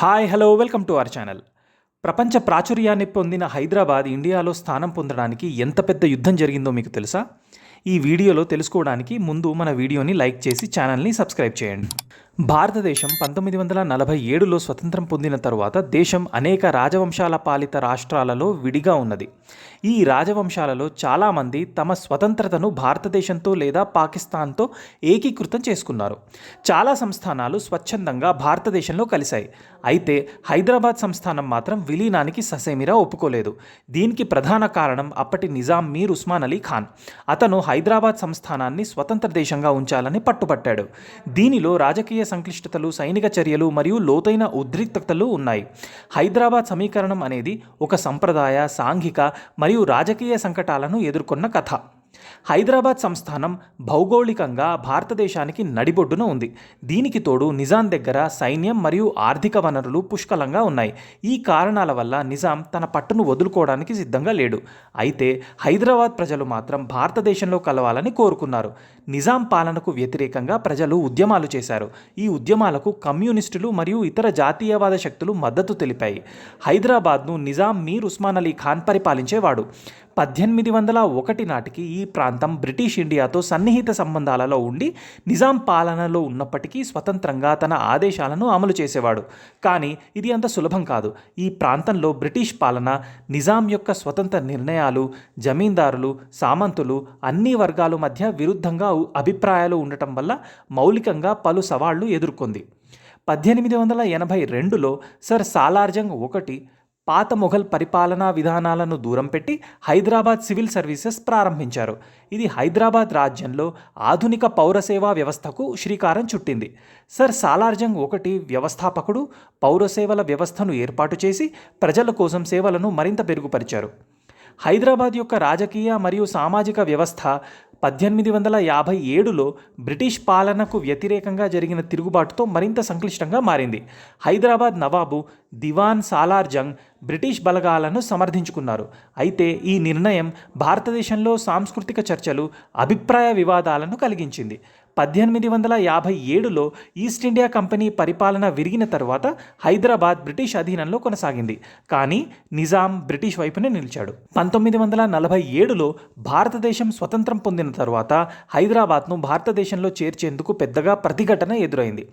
Hi hello welcome to our channel. ప్రపంచ ప్రాచుర్యాన్ని పొందిన హైదరాబాద్ ఇండియాలో స్థానం పొందడానికి ఎంత పెద్ద యుద్ధం జరిగిందో మీకు తెలుసా? ఈ వీడియోలో తెలుసుకోవడానికి ముందు మన వీడియోని లైక్ చేసి ఛానల్ని సబ్స్క్రైబ్ చేయండి. భారతదేశం 1947లో స్వతంత్రం పొందిన తరువాత దేశం అనేక రాజవంశాల పాలిత రాష్ట్రాలలో విడిగా ఉన్నది. ఈ రాజవంశాలలో చాలామంది తమ స్వతంత్రతను భారతదేశంతో లేదా పాకిస్తాన్తో ఏకీకృతం చేసుకున్నారు. చాలా సంస్థానాలు స్వచ్ఛందంగా భారతదేశంలో కలిశాయి. అయితే హైదరాబాద్ సంస్థానం మాత్రం విలీనానికి ససేమిరా ఒప్పుకోలేదు. దీనికి ప్రధాన కారణం అప్పటి నిజాం మీర్ ఉస్మాన్ అలీ ఖాన్. అతను హైదరాబాద్ సంస్థానాన్ని స్వతంత్ర దేశంగా ఉంచాలని పట్టుబట్టాడు. దీనిలో రాజకీయ సంక్లిష్టతలు, సైనిక చర్యలు మరియు లోతైన ఉద్రిక్తతలు ఉన్నాయి. హైదరాబాద్ సమీకరణం అనేది ఒక సంప్రదాయ, సాంఘిక మరియు రాజకీయ సంకటాలను ఎదుర్కొన్న కథ. హైదరాబాద్ సంస్థానం భౌగోళికంగా భారతదేశానికి నడిబొడ్డున ఉంది. దీనికి తోడు నిజాం దగ్గర సైన్యం మరియు ఆర్థిక వనరులు పుష్కలంగా ఉన్నాయి. ఈ కారణాల వల్ల నిజాం తన పట్టును వదులుకోవడానికి సిద్ధంగా లేడు. అయితే హైదరాబాద్ ప్రజలు మాత్రం భారతదేశంలో కలవాలని కోరుకున్నారు. నిజాం పాలనకు వ్యతిరేకంగా ప్రజలు ఉద్యమాలు చేశారు. ఈ ఉద్యమాలకు కమ్యూనిస్టులు మరియు ఇతర జాతీయవాద శక్తులు మద్దతు తెలిపాయి. హైదరాబాద్ను నిజాం మీర్ ఉస్మాన్ అలీ ఖాన్ పరిపాలించేవాడు. 1801 నాటికి ఈ ప్రాంతం బ్రిటిష్ ఇండియాతో సన్నిహిత సంబంధాలలో ఉండి నిజాం పాలనలో ఉన్నప్పటికీ స్వతంత్రంగా తన ఆదేశాలను అమలు చేసేవాడు. కానీ ఇది అంత సులభం కాదు. ఈ ప్రాంతంలో బ్రిటిష్ పాలన, నిజాం యొక్క స్వతంత్ర నిర్ణయాలు, జమీందారులు, సామంతులు అన్ని వర్గాల మధ్య విరుద్ధంగా అభిప్రాయాలు ఉండటం వల్ల మౌలికంగా పలు సవాళ్లు ఎదుర్కొంది. 1882లో సర్ సాలార్జంగ్ ఒకటి పాత మొఘల్ పరిపాలనా విధానాలను దూరం పెట్టి హైదరాబాద్ సివిల్ సర్వీసెస్ ప్రారంభించారు. ఇది హైదరాబాద్ రాజ్యంలో ఆధునిక పౌరసేవా వ్యవస్థకు శ్రీకారం చుట్టింది. సర్ సాలార్జంగ్ ఒకటి వ్యవస్థాపకుడు పౌరసేవల వ్యవస్థను ఏర్పాటు చేసి ప్రజల కోసం సేవలను మరింత మెరుగుపరిచారు. హైదరాబాద్ యొక్క రాజకీయ మరియు సామాజిక వ్యవస్థ 1857లో బ్రిటిష్ పాలనకు వ్యతిరేకంగా జరిగిన తిరుగుబాటుతో మరింత సంక్లిష్టంగా మారింది. హైదరాబాద్ నవాబు దివాన్ సాలార్జంగ్ బ్రిటిష్ బలగాలను సమర్థించుకున్నారు. అయితే ఈ నిర్ణయం భారతదేశంలో సాంస్కృతిక చర్చలు, అభిప్రాయ వివాదాలను కలిగించింది. 1857లో ఈస్ట్ ఇండియా కంపెనీ పరిపాలన విరిగిన తరువాత హైదరాబాద్ బ్రిటిష్ అధీనంలో కొనసాగింది. కానీ నిజాం బ్రిటిష్ వైపునే నిలిచాడు. 1947లో భారతదేశం స్వతంత్రం పొందిన తరువాత హైదరాబాద్ను భారతదేశంలో చేర్చేందుకు పెద్దగా ప్రతిఘటన ఎదురైంది.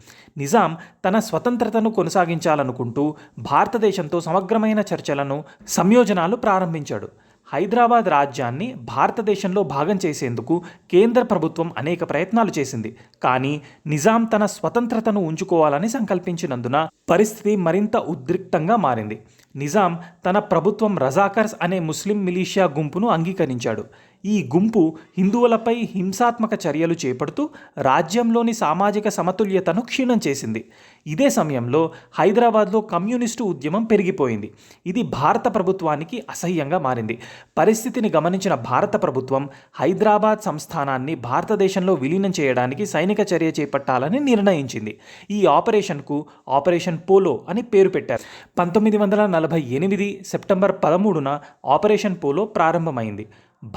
నిజాం తన స్వతంత్రతను కొనసాగించాలనుకుంటూ భారతదేశంతో సమగ్రమైన చర్చలను, సంయోజనాలు ప్రారంభించాడు. హైదరాబాద్ రాజ్యాన్ని భారతదేశంలో భాగం చేసేందుకు కేంద్ర ప్రభుత్వం అనేక ప్రయత్నాలు చేసింది. కానీ నిజాం తన స్వతంత్రతను ఉంచుకోవాలని సంకల్పించినందున పరిస్థితి మరింత ఉద్రిక్తంగా మారింది. నిజాం తన ప్రభుత్వం రజాకర్స్ అనే ముస్లిం మిలీషియా గుంపును అంగీకరించాడు. ఈ గుంపు హిందువులపై హింసాత్మక చర్యలు చేపడుతూ రాజ్యంలోని సామాజిక సమతుల్యతను క్షీణం చేసింది. ఇదే సమయంలో హైదరాబాద్లో కమ్యూనిస్టు ఉద్యమం పెరిగిపోయింది. ఇది భారత ప్రభుత్వానికి అసహ్యంగా మారింది. పరిస్థితిని గమనించిన భారత ప్రభుత్వం హైదరాబాద్ సంస్థానాన్ని భారతదేశంలో విలీనం చేయడానికి సైనిక చర్య చేపట్టాలని నిర్ణయించింది. ఈ ఆపరేషన్కు ఆపరేషన్ పోలో అని పేరు పెట్టారు. 1948 సెప్టెంబర్ 13న ఆపరేషన్ పోలో ప్రారంభమైంది.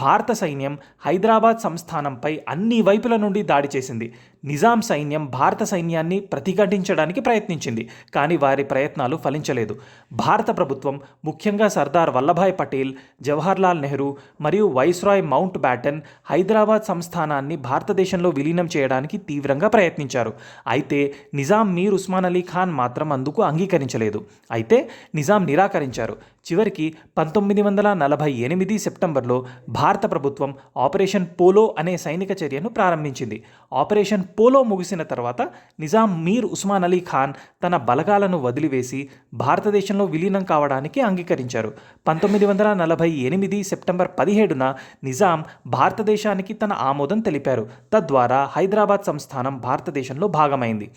భారత సైన్యం హైదరాబాద్ సంస్థానంపై అన్ని వైపుల నుండి దాడి చేసింది. నిజాం సైన్యం భారత సైన్యాన్ని ప్రతిఘటించడానికి ప్రయత్నించింది. కానీ వారి ప్రయత్నాలు ఫలించలేదు. భారత ప్రభుత్వం, ముఖ్యంగా సర్దార్ వల్లభాయ్ పటేల్, జవహర్లాల్ నెహ్రూ మరియు వైస్రాయ్ మౌంట్ బ్యాటన్ హైదరాబాద్ సంస్థానాన్ని భారతదేశంలో విలీనం చేయడానికి తీవ్రంగా ప్రయత్నించారు. అయితే నిజాం మీర్ ఉస్మాన్ అలీ ఖాన్ మాత్రం అందుకు అంగీకరించలేదు. అయితే నిజాం నిరాకరించారు. చివరికి 1948 సెప్టెంబర్లో భారత ప్రభుత్వం ఆపరేషన్ పోలో అనే సైనిక చర్యను ప్రారంభించింది. ఆపరేషన్ పోలో ముగిసిన తర్వాత నిజాం మీర్ ఉస్మాన్ అలీ ఖాన్ తన బలగాలను వదిలివేసి భారతదేశంలో విలీనం కావడానికి అంగీకరించారు. 1948 సెప్టెంబర్ 17న నిజాం భారతదేశానికి తన ఆమోదం తెలిపారు. తద్వారా హైదరాబాద్ సంస్థానం భారతదేశంలో భాగమైంది.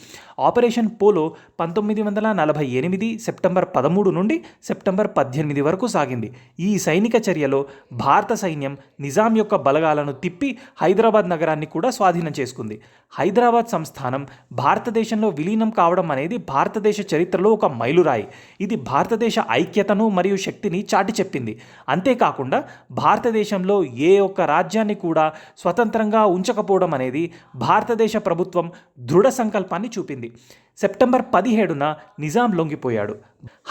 ఆపరేషన్ పోలో 1948 సెప్టెంబర్ 13 నుండి సెప్టెంబర్ 18 వరకు సాగింది. ఈ సైనిక చర్యలో భారత సైన్యం నిజాం యొక్క బలగాలను తిప్పి హైదరాబాద్ నగరాన్ని కూడా స్వాధీనం చేసుకుంది. హైదరాబాద్ సంస్థానం భారతదేశంలో విలీనం కావడం అనేది భారతదేశ చరిత్రలో ఒక మైలురాయి. ఇది భారతదేశ ఐక్యతను మరియు శక్తిని చాటి చెప్పింది. అంతేకాకుండా భారతదేశంలో ఏ ఒక్క రాజ్యాన్ని కూడా స్వతంత్రంగా ఉంచకపోవడం అనేది భారతదేశ ప్రభుత్వం దృఢ సంకల్పాన్ని చూపింది. సెప్టెంబర్ 17న నిజాం లొంగిపోయాడు.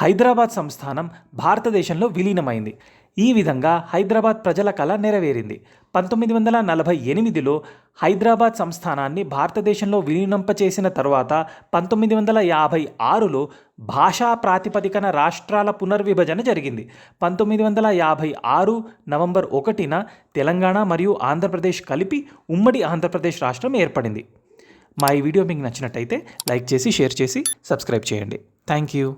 హైదరాబాద్ సంస్థానం భారతదేశంలో విలీనమైంది. ఈ విధంగా హైదరాబాద్ ప్రజల కల నెరవేరింది. 1948లో హైదరాబాద్ సంస్థానాన్ని భారతదేశంలో విలీనంపచేసిన తరువాత 1956లో భాషా ప్రాతిపదికన రాష్ట్రాల పునర్విభజన జరిగింది. 1956 నవంబర్ 1న తెలంగాణ మరియు ఆంధ్రప్రదేశ్ కలిపి ఉమ్మడి ఆంధ్రప్రదేశ్ రాష్ట్రం ఏర్పడింది. మా ఈ వీడియో మీకు నచ్చినట్టయితే లైక్ చేసి, షేర్ చేసి, సబ్స్క్రైబ్ చేయండి. Thank you.